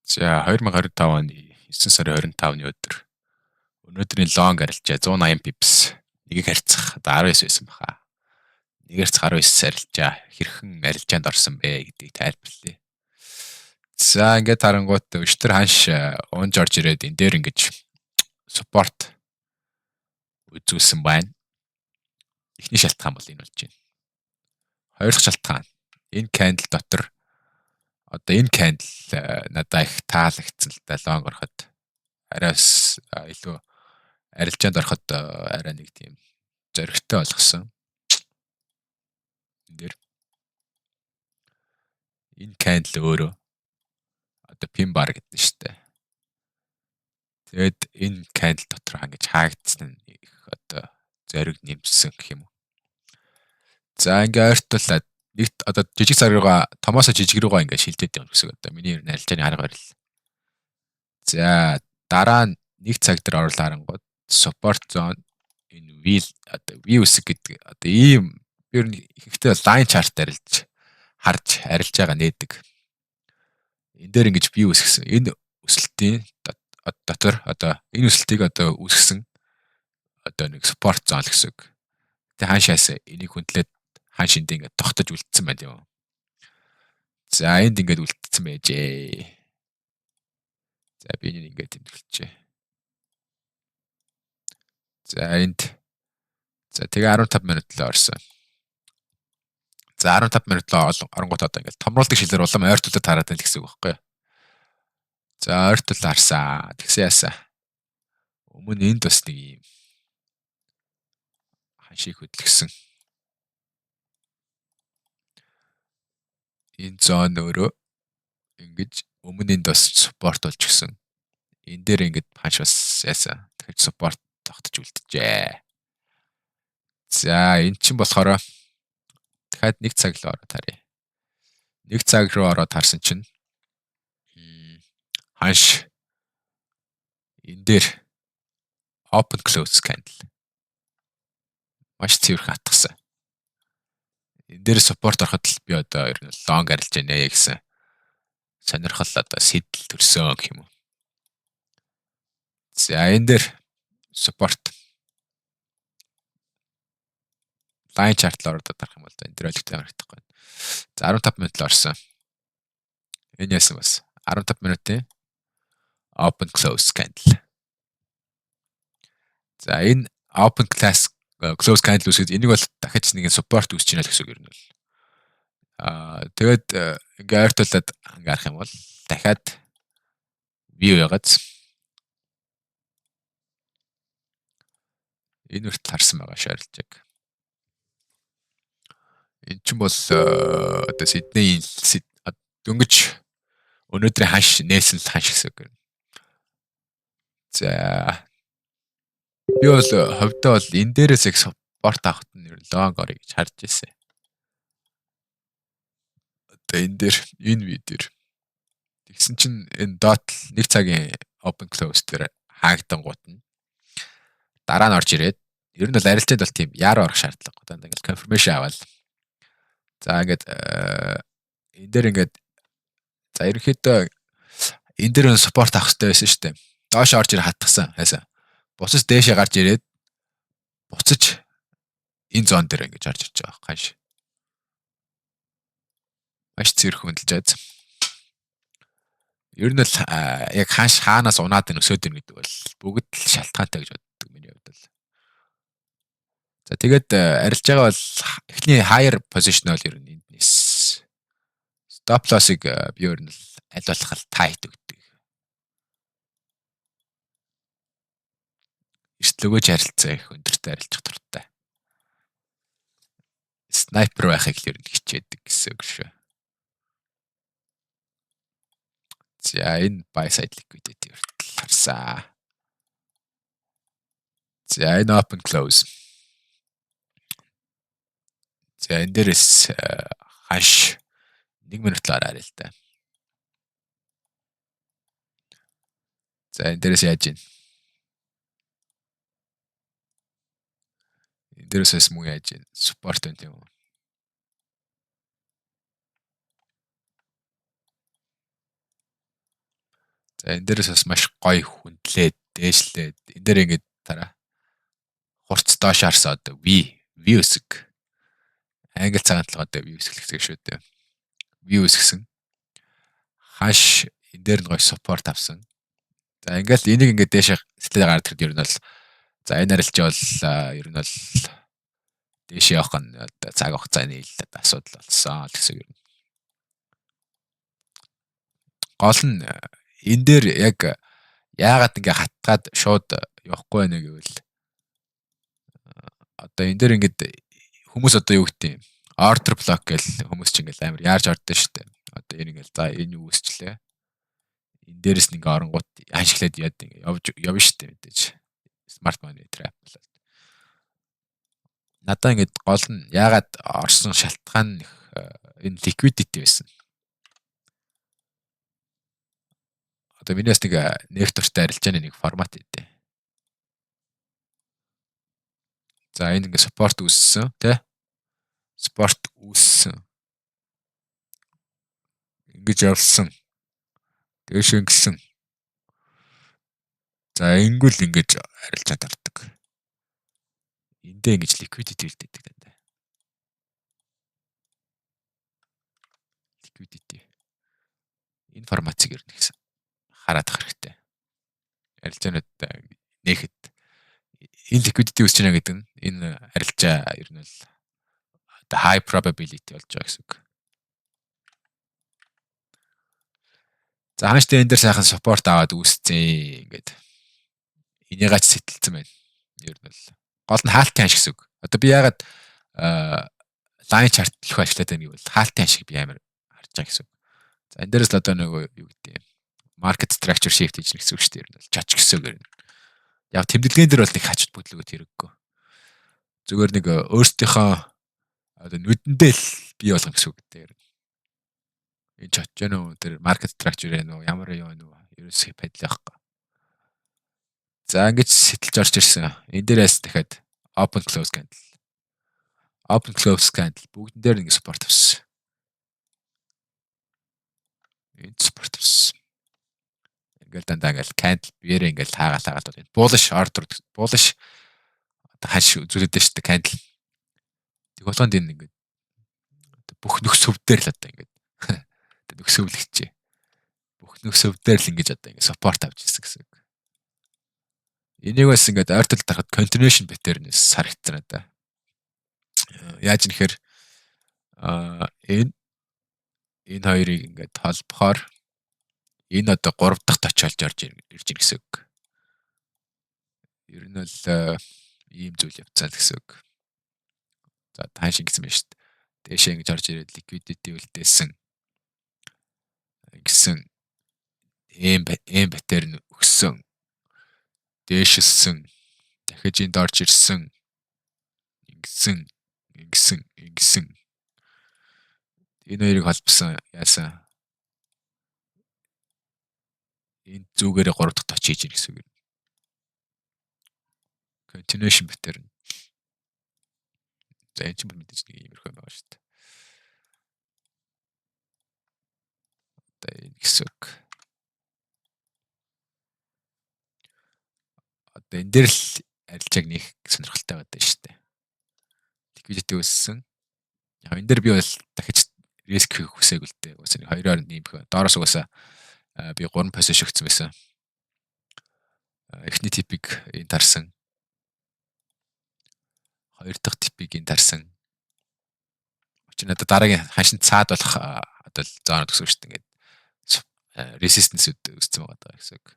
За 2025 оны 9 сарын 25-ны өдөр. Өнөөдрийн лонг арилжаа 180 pips. Нэгийг харьцах одоо 19 байсан баха. Нэгээрч 19 арилжаа. Хэрхэн арилжаанд орсон бэ гэдгийг тайлбарлая. За ингээд харангуут өчтөр ханш унж орж ирээд энэ дээр ингэж support үзүүлсэн байна. Эхний шалтгаан бол энэ болж байна. Хоёр дахь шалтгаан. Энэ candle дотор одоо энэ candle надад их таалагдсан л да лонг ороход. Араас илүү арилжаанд ороход арай нэг тийм зоригтой болгосон. Энд дээр энэ candle өөрөө одоо pin bar гэдэг нь шүү дээ. Тэгээд энэ candle дотор хангаж хаагдсан нь их одоо зориг нэмсэн гэх юм уу. За ингээ ойртуулаад нэгт одоо жижиг цаг руугаа томоосо жижиг руугаа ингээ шилжээд явах гэсэн одоо миний арилжааны арга барил. За дараа нь нэг цаг дээр орлоо харангууд support zone энэ wheel одоо V үсэг гэдэг одоо ийм ер нь ихэнхдээ line chart харж арилж байгаа нээдэг. Энэ дээр ингэж V үсгсэн. Энэ өсөлтийн дотор одоо энэ өсөлтийг одоо үсгсэн одоо нэг support zone гэсэн үг. Тэ хаашаас энийг хүндлээд хааш энд ингэ тогтож үлдсэн байна юм. За энд ингэж үлдсэн байжээ. За би энэ ингэ тэмдэглэжээ. За энд за тэгээ 15 минут л орсон. За 15 минут л оронгууд одоо ингэ томруулдаг шилээр улам ойртуулаад хараад байна гэсэн үг байхгүй юу? За ойртол харсан. Тэгсэн яасан. Өмнө энд бас нэг юм ханшийг хөдөлгсөн. Энэ зон өөрөө ингэж өмнө энд бас support болж гисэн. Энэ дээр ингэж ханш бас яасан. Тэгэхээр support тогтож үлджээ. За эн чинь болохоор дахиад нэг цаг л ороод харъя. Нэг цаг руу ороод харсан чинь ханш энэ дээр open close candle маш цэвэрхэн атгсан. Энэ дээр support ороход л би одоо ер нь long арилж байна гэсэн сонирхол одоо сэтэл төрсөн гэх юм уу. За энэ дээр support line chart л ороод дарах юм бол энэ дээр ойлгохтой харагдахгүй. За 15 минут л орсон. Энэ яасан бас 15 минутын open close candle. За энэ open close candle үсгээд энийг бол дахиж нэг support үүсэж байна л гэсэн үг юм бол. Тэгээд ингээ ойртуулад ингээ харах юм бол дахиад view ягац энэ үртэл харсан байгаа шаарилжааг. Энэ ч бол одоо Сидней дөнгөж өнөөдрийн ханш нээсэн л ханш гэсэн үг. За би бол ховдоо бол энэ дээрээс их support авахт нь long орё гэж харж ирсэн. Одоо энэ дээр энэ видеор тэгсэн чинь энэ dot нэг цагийн open close дээр хаагдангууд нь дараа нь орж ирээд ер нь бол арилжаанд бол тийм яар орох шаардлага. Одоо ингээд confirmation аваад за ингээд энэ дээр ингээд за ерөнхийдөө энэ дээр support авах хэрэгтэй байсан шүү дээ. Доош орж ир хатгсан хайсан. Буцаж дээшээ гарч ирээд буцаж энэ зон дээр ингэж орж ирж байгаа ханш. Маш цэвэрхэн хөндлөж байгаа. Ер нь л яг ханш хаанаас унаад өсөөд ийн гэдэг бол бүгд л шалтгаантай гэж боддог миний хувьд л. За тэгээд арилж байгаа бол эхний higher position бол ер нь энднээс stop loss-ыг би ер нь аль болох tight өгдөг. Эртлөгөөж харилцаа их өндөртэй арилжих дуртай. Sniper байхыг л ер нь хичээдэг гэсэн үг шүү. За энэ buy side liquidity хүртэл харсан. За энэ open close. За энэ дээрээс ханш 1 минут л арай л да. За энэ дээрээс яаж ийн? Энэ дээрээс муу яаж ийн? Support байна тийм үү? За энэ дээрээс бас маш гоё хүндлээд дээшлээд энэ дээр ингээд тараа хурц доош харсаа одоо V үсэг. Англи цагаан толгойд V үсэг хэсэг шүү дээ. V үсгсэн. Хаш энэ дээр нь гоё support авсан. За ингээл энийг ингээд дээшээ сэтгэлээ гаргад ирэхэд ер нь бол за энэ арилжаа бол ер нь бол дээшээ явах нь одоо цаг хугацааны асуудал болсон гэсэн юм. Гол нь энэ дээр яг яагаад ингээ хатгаад шууд явахгүй байна гэвэл одоо энэ дээр ингээд хүмүүс одоо юу гэдэг юм order block гэл хүмүүс ч ингээл амар яарж ордоо шүү дээ. Одоо энэ ингээл за энэ юу үсчлээ. Энэ дээрээс нэг оронгууд ханшиглаад яад ингээ явна шүү дээ мэдээж. Smart money trap болоод. Надаа ингээд гол нь яагаад орсон шалтгаан энэ liquidity байсан. Одоо минийс нэг нектортой арилжааны нэг формат өгдөө. За энэ ингээ support үүссэн тий. Спорт үүссэн. Ингэж явсан. Дээш ингэсэн. За ингүүл ингэж арилжаад ордог. Эндээ ингэж liquidity үлдээдэг даа. Liquidity. Энэ формацыг ер нь гэсэн хараад ах хэрэгтэй. Арилжаанууд нээхэд энэ liquidity үүсэж байна гэдэг нь энэ арилжаа ер нь бол одоо high probability болж байгаа гэсэн үг. За хааштай энэ дээр сайхан support аваад үүсцэн ингээд энийгаач сэтэлцэн байна. Ер нь бол гол нь хаалтын анш гэсэн үг. Одоо би яагаад line chart төлөв ажиллаад байна гэвэл хаалтын аншиг би амар харж байгаа гэсэн үг. За энэ дээрээс л одоо нөгөө юу гэдэг юм market structure shift хийж гэсэн үг шүү дээ. Ер нь бол чач гэсэн үг. Яг тэмдэглэгийн дээр бол нэг хачд бүтлгүүд хэрэггүй. Зүгээр нэг өөрсдийнхөө одоо нүдэндээ л бий болгох гэсэн үг дээр. Энэ чач жаа нөө тэр market structure ээ нөө ямар юм нөө ерөөсөө падлахгүй. За ингэж сэтэлж орж ирсэн. Энэ дээрээс дахиад open close candle. Open close candle бүгдэн дээр ингэ support авсан. Энэ support авсан. Ингээл дандаа ингээл candle биеэрээ ингээл хаагаал бол bullish order bullish одоо хаш үзүүлээд штэ candle. Тэг болгонд энэ ингээд бүх нөхцөв дээр л одоо ингээд нөхцөвлөгчээ. Бүх нөхцөв дээр л ингэж одоо ингээд support авч ирсэн гэсэн үг. Энийг бас ингээд ойртол дарахад continuation pattern-ээс харагдсан надаа. Яаж нэхэр энэ хоёрыг ингээд холбохоор энэ одоо 3 дахь точиолж ирж ийн гэсэн үг. Ер нь бол ийм зүйл явцсан л гэсэн үг. За тааш ингэсэн байна шүү дээ. Дээшээ ингэж орж ирээд liquidity үлдээсэн. Ингэсэн эм pattern өгсөн. Дээшилсэн. Дахиж энд орж ирсэн. Ингэсэн. Энэ хоёрыг холбосон яасан. Энд зүгээрээ 3 дахь точ хийж ийн гэсэн үг. Continuation pattern. За энэ ч мэдээж нэг иймэрхүү байгаа шүү дээ. Одоо энэ гэсэн үг. Одоо энэ дээр л арилжааг нээх сонирхолтой байдаг шүү дээ. Liquidity өссөн. Яг энэ дээр би бол дахиж риск хүсээг үлдээ. Уусаа нэг 2-оор нэмэх. Доороос угаасаа би 3 position өгсөн байсан. Эхний типийг энэ тарсан. 2 дахь типийг энэ тарсан. Учир нь одоо дараагийн ханшин цаад болох одоо зоонод гэсэн үг шүү дээ. Ингээд resistance үүссэн байгаа гэсэн үг.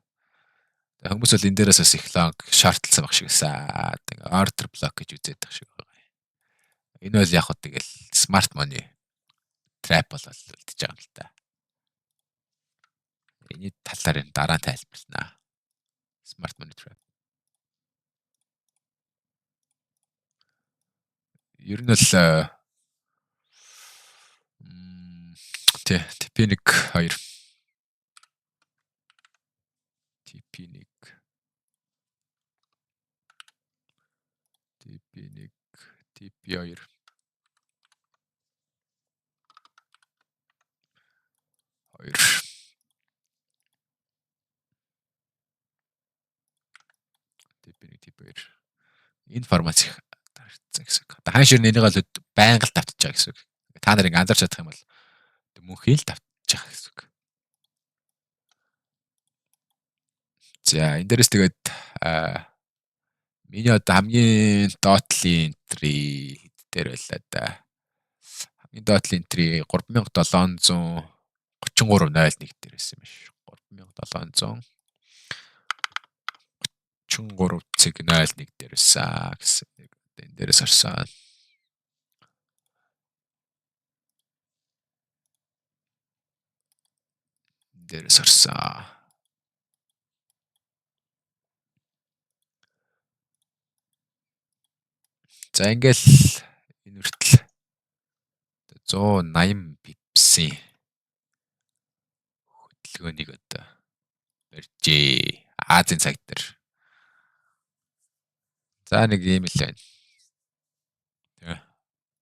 Тэгээ хүмүүс бол энэ дээрээс бас их long shortlсан баг шиг байсан. Тэгээ order block гэж үзээд байх шиг байгаа. Энэ бол яг хөө тэгэл smart money trap болол үлдэж байгаа юм л та. Эний талаар энэ дараа тайлбарлана. Smart money trap. Ер нь бол TP1 2 TP1 TP2 2 TP1, TP2. Энэ формац их харагдсан гэсэн үг. Одоо хаашир энийг л байнга л давтаж байгаа гэсэн үг. Та нар ингэ анзарч чадах юм бол мөнхийн л давтаж байгаа гэсэн үг. За энэ дээрээс тэгээд миний одоо хамгийн доотлын энтри дээр байлаа да. Хамгийн доотлын энтри 3733.01 дээр байсан юм биш. 3733.01 дээр байсан гэсэн. Энэ дээрээс харсан. Дээрээс харсан. За ингээл энэ хүртэл 180 пипсийн хөдөлгөөнийг одоо барьжээ. Азийн цаг дээр. За нэг ийм л байна.